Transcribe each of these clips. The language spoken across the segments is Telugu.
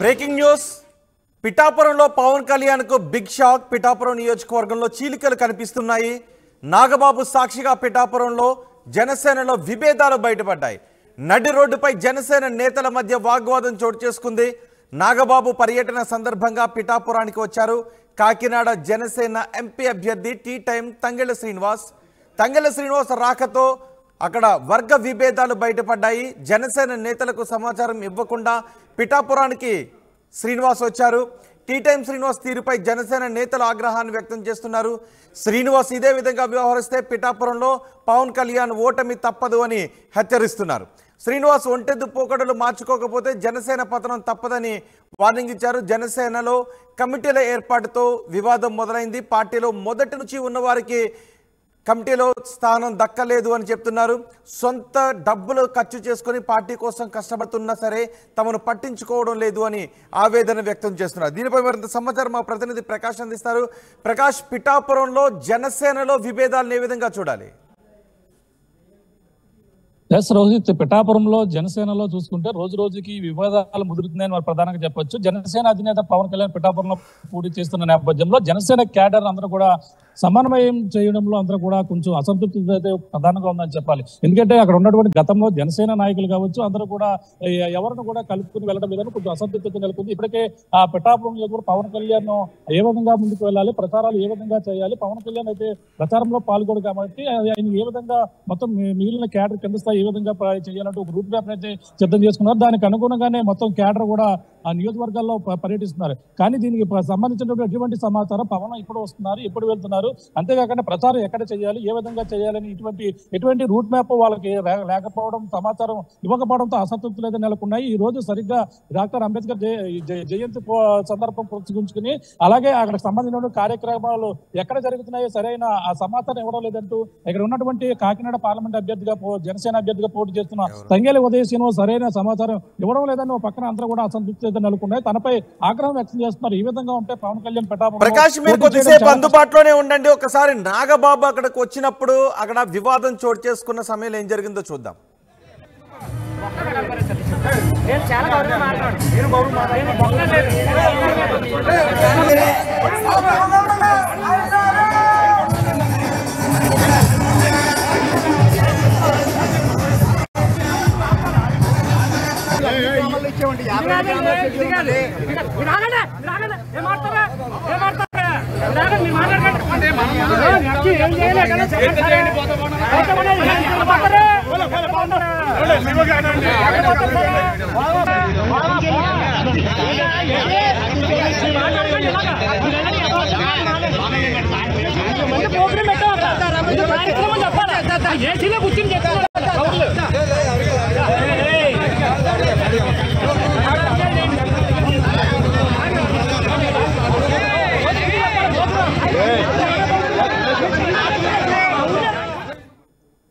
బ్రేకింగ్ న్యూస్ పిఠాపురంలో పవన్ కళ్యాణ్ కు బిగ్ షాక్. పిఠాపురం నియోజకవర్గంలో చీలికలు కనిపిస్తున్నాయి. నాగబాబు సాక్షిగా పిఠాపురంలో జనసేనలో విభేదాలు బయటపడ్డాయి. నడి రోడ్డుపై జనసేన నేతల మధ్య వాగ్వాదం చోటు చేసుకుంది. నాగబాబు పర్యటన సందర్భంగా పిఠాపురానికి వచ్చారు. కాకినాడ జనసేన ఎంపీ అభ్యర్థి టీ టైం తంగెళ్ల శ్రీనివాస్ రాకతో అక్కడ వర్గ విభేదాలు బయటపడ్డాయి. జనసేన నేతలకు సమాచారం ఇవ్వకుండా పిఠాపురానికి శ్రీనివాస్ వచ్చారు. టీ టైం శ్రీనివాస్ తీరుపై జనసేన నేతలు ఆగ్రహాన్ని వ్యక్తం చేస్తున్నారు. శ్రీనివాస్ ఇదే విధంగా వ్యవహరిస్తే పిఠాపురంలో పవన్ కళ్యాణ్ ఓటమి తప్పదు అని హెచ్చరిస్తున్నారు. శ్రీనివాస్ ఒంటెద్దు పోకడలు మార్చుకోకపోతే జనసేన పతనం తప్పదని వార్నింగ్ ఇచ్చారు. జనసేనలో కమిటీల ఏర్పాటుతో వివాదం మొదలైంది. పార్టీలో మొదటి నుంచి ఉన్నవారికి కమిటీలో స్థానం దక్కలేదు అని చెప్తున్నారు. సొంత డబ్బులు ఖర్చు చేసుకొని పార్టీ కోసం కష్టపడుతున్నా సరే తమను పట్టించుకోవడం లేదు అని ఆవేదన వ్యక్తం చేస్తున్నారు. దీనిపై మరింత సమాచారం మా ప్రతినిధి ప్రకాష్ అందిస్తారు. ప్రకాష్, పిఠాపురంలో జనసేనలో విభేదాలను ఏ విధంగా చూడాలి? రోహిత్, పిఠాపురంలో జనసేనలో చూసుకుంటే రోజు రోజుకి వివాదాలు ముదురుతున్నాయని వారు ప్రధానంగా చెప్పొచ్చు. జనసేన అధినేత పవన్ కళ్యాణ్ పిఠాపురంలో పోటీ చేస్తున్న నేపథ్యంలో జనసేన క్యాడర్ అందరూ కూడా సమన్వయం చేయడంలో అందరూ కూడా కొంచెం అసంతృప్తి అయితే ప్రధానంగా ఉందని చెప్పాలి. ఎందుకంటే అక్కడ ఉన్నటువంటి గతంలో జనసేన నాయకులు కావచ్చు అందరూ కూడా ఎవరిని కూడా కలుపుకుని వెళ్ళడం లేదని కొంచెం అసంతృప్తి నెలకొంది. ఇప్పటికే ఆ పిఠాపురంలో కూడా పవన్ కళ్యాణ్ ఏ విధంగా ముందుకు వెళ్ళాలి, ప్రచారాలు ఏ విధంగా చేయాలి, పవన్ కళ్యాణ్ అయితే ప్రచారంలో పాల్గొడు కాబట్టి ఆయన ఏ విధంగా మొత్తం మిగిలిన క్యాడర్ కింద స్థాయి ఏ విధంగా చేయాలంటే ఒక రూట్ మ్యాప్ అయితే సిద్ధం చేసుకున్నారు. దానికి అనుగుణంగానే మొత్తం క్యాడర్ కూడా ఆ నియోజకవర్గాల్లో పర్యటిస్తున్నారు. కానీ దీనికి సంబంధించినటువంటి ఎటువంటి సమాచారం పవన్ ఎప్పుడు వస్తున్నారు, ఎప్పుడు వెళ్తున్నారు, అంతేకాకుండా ప్రచారం ఎక్కడ చేయాలి, ఏ విధంగా చేయాలని ఎటువంటి రూట్ మ్యాప్ వాళ్ళకి లేకపోవడం, సమాచారం ఇవ్వకపోవడంతో అసంతృప్తులు అయితే నెలకొన్నాయి. ఈ రోజు సరిగ్గా డాక్టర్ అంబేద్కర్ జయంతి సందర్భం పురస్కరించుకుని అలాగే అక్కడ సంబంధించిన కార్యక్రమాలు ఎక్కడ జరుగుతున్నాయో సరైన ఆ సమాచారం ఇవ్వడం లేదంటూ ఇక్కడ ఉన్నటువంటి కాకినాడ పార్లమెంట్ అభ్యర్థిగా జనసేన అభ్యర్థిగా పోటీ చేస్తున్న తంగెళ్ల శ్రీనివాస్ సరైన సమాచారం ఇవ్వడం లేదని పక్కన అందరూ కూడా అసంతృప్తి అయితే నెలకొన్నాయి. తనపై ఆగ్రహం వ్యక్తం చేస్తున్నారు. ఈ విధంగా ఉంటే పవన్ కళ్యాణ్ ప్రకాష్, మీరు కొద్దిసేపు అందుబాటులోనే ఉండండి. ఒకసారి నాగబాబు అక్కడికి వచ్చినప్పుడు అక్కడ వివాదం చోటు చేసుకున్న సమయంలో ఏం జరిగిందో చూద్దాం.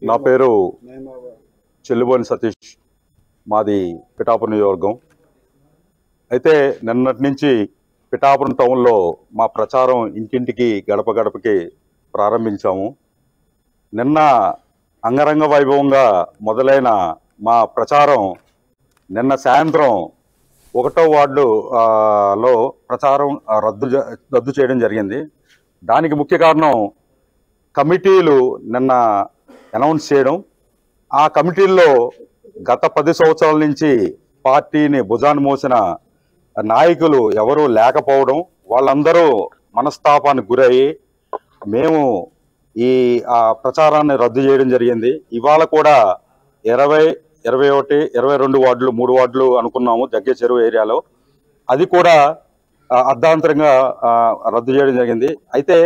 నా పేరు చెల్లుబోని సతీష్, మాది పిఠాపురం నియోజకవర్గం. అయితే నిన్నటి నుంచి పిఠాపురం టౌన్లో మా ప్రచారం ఇంటింటికి గడప గడపకి ప్రారంభించాము. నిన్న అంగరంగ వైభవంగా మొదలైన మా ప్రచారం నిన్న సాయంత్రం 1వ వార్డులో ప్రచారం రద్దు చేయడం జరిగింది. దానికి ముఖ్య కారణం కమిటీలు నిన్న అనౌన్స్ చేయడం. ఆ కమిటీల్లో గత 10 సంవత్సరాల నుంచి పార్టీని భుజాన్ని మోసిన నాయకులు ఎవరూ లేకపోవడం, వాళ్ళందరూ మనస్తాపానికి గురయ్యి మేము ఈ ప్రచారాన్ని రద్దు చేయడం జరిగింది. ఇవాళ కూడా 20, 21, 22 వార్డులు, 3 వార్డులు అనుకున్నాము జగ్గే చెరువు ఏరియాలో, అది కూడా అర్ధాంతరంగా రద్దు చేయడం జరిగింది. అయితే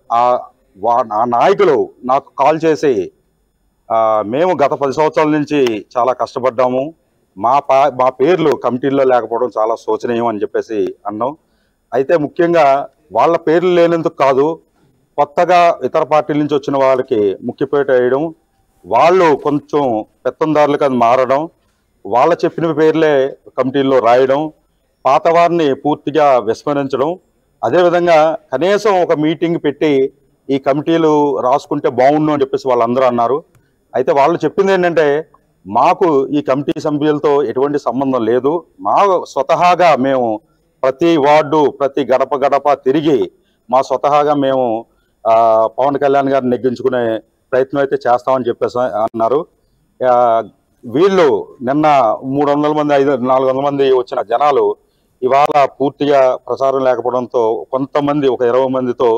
ఆ నాయకులు నాకు కాల్ చేసి మేము గత 10 సంవత్సరాల నుంచి చాలా కష్టపడ్డాము, మా పేర్లు కమిటీల్లో లేకపోవడం చాలా శోచనీయం అని చెప్పేసి అన్నాం. అయితే ముఖ్యంగా వాళ్ళ పేర్లు లేనందుకు కాదు, కొత్తగా ఇతర పార్టీల నుంచి వచ్చిన వాళ్ళకి ముఖ్యపేట వేయడం, వాళ్ళు కొంచెం పెత్తందారులకు అది మారడం, వాళ్ళ చెప్పిన పేర్లే కమిటీల్లో రాయడం, పాత వారిని పూర్తిగా విస్మరించడం. అదేవిధంగా కనీసం ఒక మీటింగ్ పెట్టి ఈ కమిటీలు రాసుకుంటే బాగుండు అని చెప్పేసి వాళ్ళందరూ అన్నారు. అయితే వాళ్ళు చెప్పింది ఏంటంటే మాకు ఈ కమిటీ సభ్యులతో ఎటువంటి సంబంధం లేదు. మా స్వతహాగా మేము ప్రతి వార్డు ప్రతి గడప గడప తిరిగి మా స్వతహాగా మేము పవన్ కళ్యాణ్ గారిని నెగ్గించుకునే ప్రయత్నం అయితే చేస్తామని చెప్పేసి అన్నారు. వీళ్ళు నిన్న 300 మంది 400 మంది వచ్చిన జనాలు ఇవాళ పూర్తిగా ప్రచారం లేకపోవడంతో కొంతమంది ఒక 20 మందితో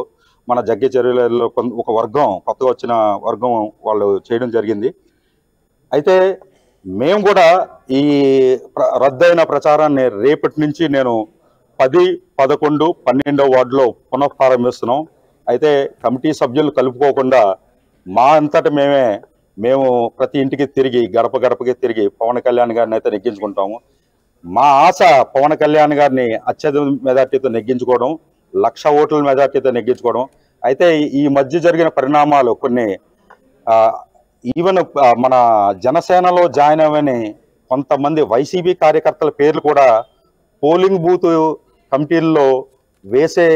మన జగ్గి చెరువులలో ఒక వర్గం కొత్తగా వచ్చిన వర్గం వాళ్ళు చేయడం జరిగింది. అయితే మేము కూడా ఈ రద్దయిన ప్రచారాన్ని రేపటి నుంచి నేను 10, 11, 12వ వార్డులో పునఃప్రారంభిస్తున్నాం. అయితే కమిటీ సభ్యులు కలుపుకోకుండా మా అంతటా మేము ప్రతి ఇంటికి తిరిగి గడప గడపకి తిరిగి పవన్ కళ్యాణ్ గారిని అయితే నెగ్గించుకుంటాము. మా ఆశ పవన్ కళ్యాణ్ గారిని అత్యధిక మెజార్టీతో నెగ్గించుకోవడం, 1,00,000 ఓట్ల మెజార్టీతో నెగ్గించుకోవడం. అయితే ఈ మధ్య జరిగిన పరిణామాలు కొన్ని ఈవెన్ మన జనసేనలో జాయిన్ అవ్వని కొంతమంది వైసీపీ కార్యకర్తల పేర్లు కూడా పోలింగ్ బూత్ కమిటీల్లో వేసే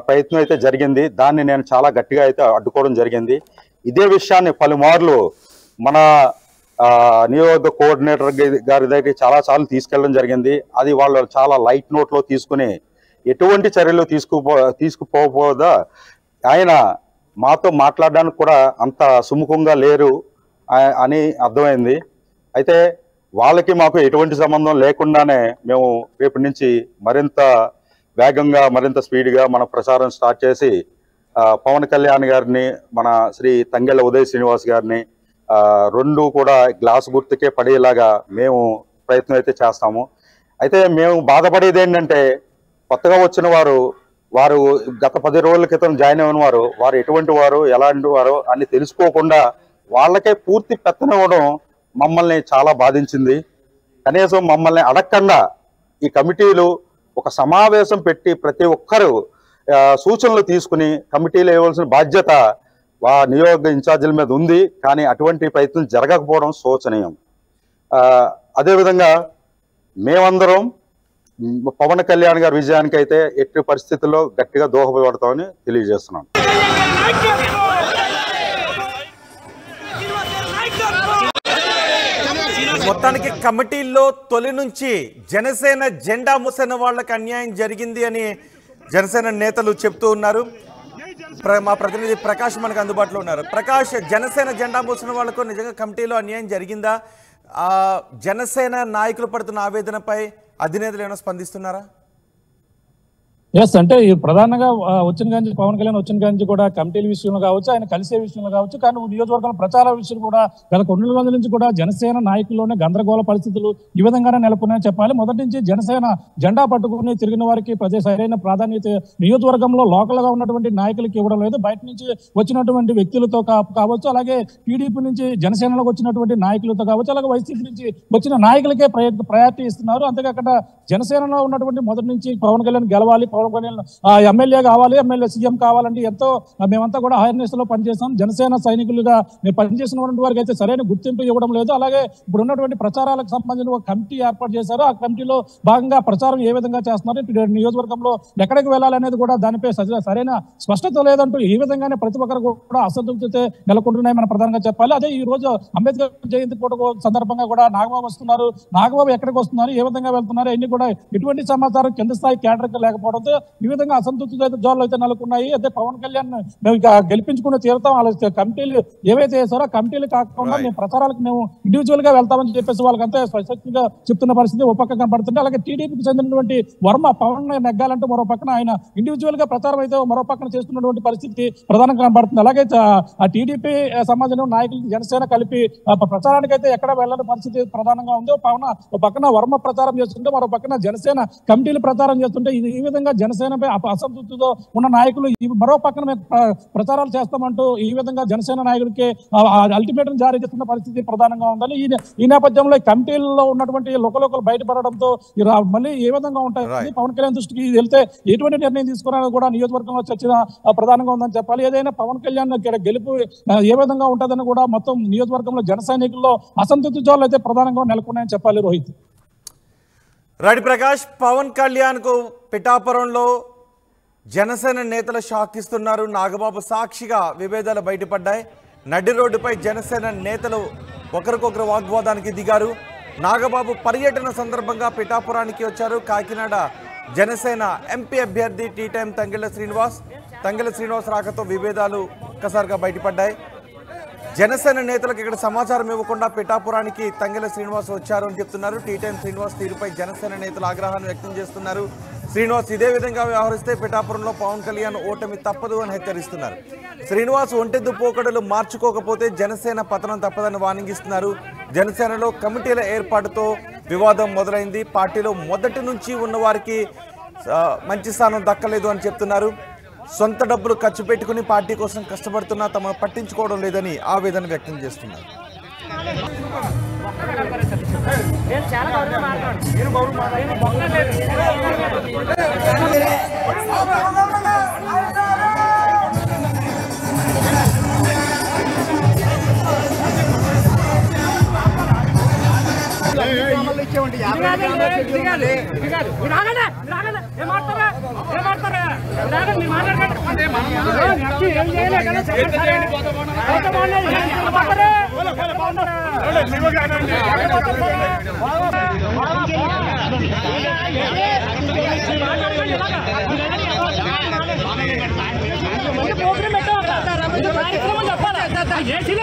ప్రయత్నం అయితే జరిగింది. దాన్ని నేను చాలా గట్టిగా అయితే అడ్డుకోవడం జరిగింది. ఇదే విషయాన్ని పలుమార్లు మన నియోజక కోఆర్డినేటర్ గారి దగ్గరికి చాలాసార్లు తీసుకెళ్ళడం జరిగింది. అది వాళ్ళు చాలా లైట్ నోట్లో తీసుకుని ఎటువంటి చర్యలు తీసుకుపోదా ఆయన మాతో మాట్లాడడానికి కూడా అంత సుముఖంగా లేరు అని అర్థమైంది. అయితే వాళ్ళకి మాకు ఎటువంటి సంబంధం లేకుండానే మేము రేపటి నుంచి మరింత వేగంగా మరింత స్పీడ్గా మన ప్రచారం స్టార్ట్ చేసి పవన్ కళ్యాణ్ గారిని మన శ్రీ తంగెళ్ళ ఉదయ్ శ్రీనివాస్ గారిని రెండు కూడా గ్లాస్ గుర్తుకే పడేలాగా మేము ప్రయత్నం అయితే చేస్తాము. అయితే మేము బాధపడేది ఏంటంటే కొత్తగా వచ్చిన వారు గత 10 రోజుల క్రితం జాయిన్ అయిన వారు ఎటువంటి వారు ఎలాంటి వారు అని తెలుసుకోకుండా వాళ్ళకే పూర్తి పెత్తనం ఇవ్వడం మమ్మల్ని చాలా బాధించింది. కనీసం మమ్మల్ని అడగకుండా ఈ కమిటీలు ఒక సమావేశం పెట్టి ప్రతి ఒక్కరూ సూచనలు తీసుకుని కమిటీలు ఇవ్వాల్సిన బాధ్యత నియోజక ఇన్ఛార్జీల మీద ఉంది. కానీ అటువంటి ప్రయత్నం జరగకపోవడం శోచనీయం. అదేవిధంగా మేమందరం పవన్ కళ్యాణ్ గారి విజయానికి అయితే ఎట్టి పరిస్థితుల్లో గట్టిగా దోహదపడతామని తెలియజేస్తున్నాం. మొత్తానికి కమిటీల్లో తొలి నుంచి జనసేన జెండా మూసిన వాళ్ళకి అన్యాయం జరిగింది అని జనసేన నేతలు చెప్తూ ఉన్నారు. మా ప్రతినిధి ప్రకాష్ మనకు అందుబాటులో ఉన్నారు. ప్రకాష్, జనసేన జెండా మూసిన వాళ్లకు నిజంగా కమిటీలో అన్యాయం జరిగిందా? జనసేన నాయకులు పడుతున్న ఆవేదనపై అధినేతలు ఏమైనా స్పందిస్తున్నారా? ఎస్, అంటే ప్రధానంగా వచ్చిన గాంచి పవన్ కళ్యాణ్ వచ్చిన గాంచి కూడా కమిటీల విషయంలో కావచ్చు, ఆయన కలిసే విషయంలో కావచ్చు, కానీ నియోజకవర్గం ప్రచార విషయం కూడా గత కొన్ని రోజుల నుంచి కూడా జనసేన నాయకుల్లోనే గందరగోళ పరిస్థితులు ఈ విధంగానే నెలకొన్నాయని చెప్పాలి. మొదటి నుంచి జనసేన జెండా పట్టుకుని తిరిగిన వారికి సరైన ప్రాధాన్యత నియోజకవర్గంలో లోకల్ గా ఉన్నటువంటి నాయకులకి ఇవ్వడం లేదు. బయట నుంచి వచ్చినటువంటి వ్యక్తులతో కావచ్చు, అలాగే టీడీపీ నుంచి జనసేనలోకి వచ్చినటువంటి నాయకులతో కావచ్చు, అలాగే వైసీపీ నుంచి వచ్చిన నాయకులకే ప్రయారిటీ ఇస్తున్నారు. అంతేకాకుండా జనసేనలో ఉన్నటువంటి మొదటి నుంచి పవన్ కళ్యాణ్ గెలవాలి, పవన్ కళ్యాణ్ ఎమ్మెల్యే కావాలి, ఎమ్మెల్యే సీఎం కావాలంటే ఎంతో మేమంతా కూడా హైర్నెస్ లో పనిచేస్తాం. జనసేన సైనికులుగా మేము పనిచేసినటువంటి వారికి అయితే సరైన గుర్తింపు ఇవ్వడం లేదు. అలాగే ఇప్పుడు ఉన్నటువంటి ప్రచారాలకు సంబంధించిన ఒక కమిటీ ఏర్పాటు చేశారు. ఆ కమిటీలో భాగంగా ప్రచారం ఏ విధంగా చేస్తున్నారు, నియోజకవర్గంలో ఎక్కడికి వెళ్ళాలనేది కూడా దానిపై సరైన స్పష్టత లేదంటూ ఈ విధంగానే ప్రతి ఒక్కరు కూడా అసంతృప్తితో నెలకొంటున్నాయి మనం ప్రధానంగా చెప్పాలి. అదే ఈ రోజు అంబేద్కర్ జయంతి పూట సందర్భంగా కూడా నాగబాబు వస్తున్నారు, నాగబాబు ఎక్కడికి వస్తున్నారు, ఏ విధంగా వెళ్తున్నారు, అన్ని కూడా ఎటువంటి సమాచారం కింద స్థాయి కేడర్కి లేకపోవడంతో ఈ విధంగా అసంతృప్తి జోన్లు అయితే నెలకొన్నాయి. అయితే పవన్ కళ్యాణ్ మేము గెలిపించుకుని తీరుతాం, వాళ్ళ కమిటీలు ఏవైతే చేశారో కమిటీలు కాకుండా మేము ప్రచారాలకు మేము ఇండివిజువల్ గా వెళ్తామని చెప్పేసి వాళ్ళకంతా స్పష్టంగా చెప్తున్న పరిస్థితి ఒక పక్క కనబడుతుంది. అలాగే టీడీపీకి చెందినటువంటి వర్మ పవన్ నెగ్గాలంటూ మరో పక్కన ఆయన ఇండివిజువల్ గా ప్రచారం అయితే మరో పక్కన చేస్తున్నటువంటి పరిస్థితి ప్రధానంగా కనబడుతుంది. అలాగే ఆ టీడీపీ సమాజంలో నాయకులు జనసేన కలిపి ప్రచారానికి అయితే ఎక్కడ వెళ్ళని పరిస్థితి ప్రధానంగా ఉంది. పక్కన వర్మ ప్రచారం చేస్తుంటే మరో పక్కన జనసేన కమిటీలు ప్రచారం చేస్తుంటే ఈ విధంగా జనసేనపై అసంతృప్తితో ఉన్న నాయకులు మరో పక్కన మేము ప్రచారాలు చేస్తామంటూ ఈ విధంగా జనసేన నాయకుడికి అల్టిమేటం జారీ చేస్తున్న పరిస్థితి ప్రధానంగా ఉందని ఈ నేపథ్యంలో కమిటీల్లో ఉన్నటువంటి లోకలోకలు బయటపడడంతో మళ్ళీ ఏ విధంగా ఉంటాయి పవన్ కళ్యాణ్ దృష్టికి వెళ్తే ఎటువంటి నిర్ణయం తీసుకురాని కూడా నియోజకవర్గంలో చర్చ ప్రధానంగా ఉందని చెప్పాలి. ఏదైనా పవన్ కళ్యాణ్ గెలుపు ఏ విధంగా ఉంటుందని కూడా మొత్తం నియోజకవర్గంలో జన సైనికుల్లో అసంతృప్తి జోన్లు అయితే ప్రధానంగా నెలకొన్నాయని చెప్పాలి. రోహిత్, రెడ్డి ప్రకాష్, పవన్ కళ్యాణ్ కు పిఠాపురంలో జనసేన నేతలు షాక్ ఇస్తున్నారు. నాగబాబు సాక్షిగా విభేదాలు బయటపడ్డాయి. నడి రోడ్డుపై జనసేన నేతలు ఒకరికొకరు వాగ్వాదానికి దిగారు. నాగబాబు పర్యటన సందర్భంగా పిఠాపురానికి వచ్చారు. కాకినాడ జనసేన ఎంపీ అభ్యర్థి టీ టైం తంగెళ్ల శ్రీనివాస్ రాకతో విభేదాలు ఒక్కసారిగా బయటపడ్డాయి. జనసేన నేతలకు ఇక్కడ సమాచారం ఇవ్వకుండా పిఠాపురానికి తంగెళ్ల శ్రీనివాస్ వచ్చారు అని చెప్తున్నారు. టీ టైం శ్రీనివాస్ తీరుపై జనసేన నేతలు ఆగ్రహాన్ని వ్యక్తం చేస్తున్నారు. శ్రీనివాస్ ఇదే విధంగా వ్యవహరిస్తే పిఠాపురంలో పవన్ కళ్యాణ్ ఓటమి తప్పదు అని హెచ్చరిస్తున్నారు. శ్రీనివాస్ ఒంటెద్దు పోకడలు మార్చుకోకపోతే జనసేన పతనం తప్పదని వార్నింగిస్తున్నారు. జనసేనలో కమిటీల ఏర్పాటుతో వివాదం మొదలైంది. పార్టీలో మొదటి నుంచి ఉన్న వారికి మంచి స్థానం దక్కలేదు అని చెప్తున్నారు. సొంత డబ్బులు ఖర్చు పెట్టుకుని పార్టీ కోసం కష్టపడుతున్నా తమను పట్టించుకోవడం లేదని ఆవేదన వ్యక్తం చేస్తున్నారు.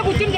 కూర్చొని